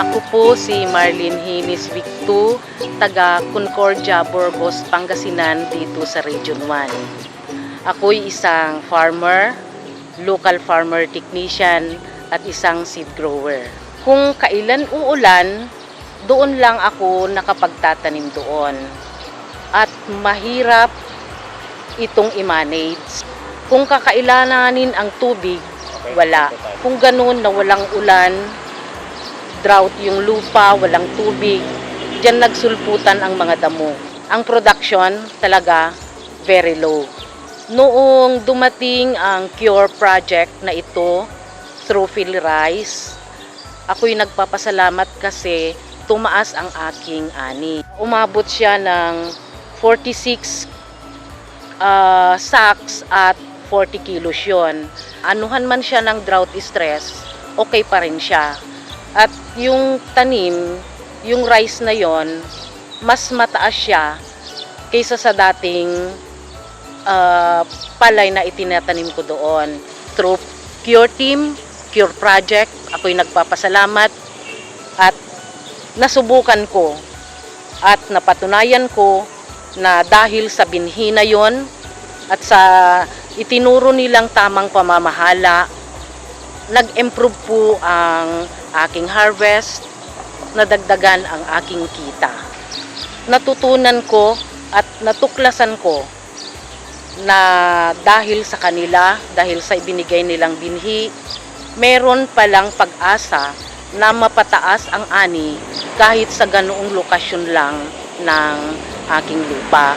Ako po si Marlene Hinis Victu, taga Concordia, Burgos, Pangasinan dito sa Region 1. Ako'y isang farmer, local farmer technician at isang seed grower. Kung kailan uulan, doon lang ako nakapagtatanim doon. At mahirap itong i-manage. Kung kakailanganin ang tubig, wala. Kung ganun na walang ulan, drought yung lupa, walang tubig, diyan nagsulputan ang mga damo. Ang production talaga very low. Noong dumating ang Cure project na ito through PhilRice, ako'y nagpapasalamat kasi tumaas ang aking ani. Umabot siya ng 46 sacks at 40 kilos yun. Anuhan man siya ng drought stress, okay pa rin siya. At yung tanim, yung rice na yon, mas mataas siya kaysa sa dating palay na itinatanim ko doon. Through Cure Team, Cure Project, ako'y nagpapasalamat at nasubukan ko at napatunayan ko na dahil sa binhi na yon at sa itinuro nilang tamang pamamahala, nag-improve po ang aking harvest, nadagdagan ang aking kita. Natutunan ko at natuklasan ko na dahil sa kanila, dahil sa ibinigay nilang binhi, meron palang pag-asa na mapataas ang ani kahit sa ganoong lokasyon lang ng aking lupa.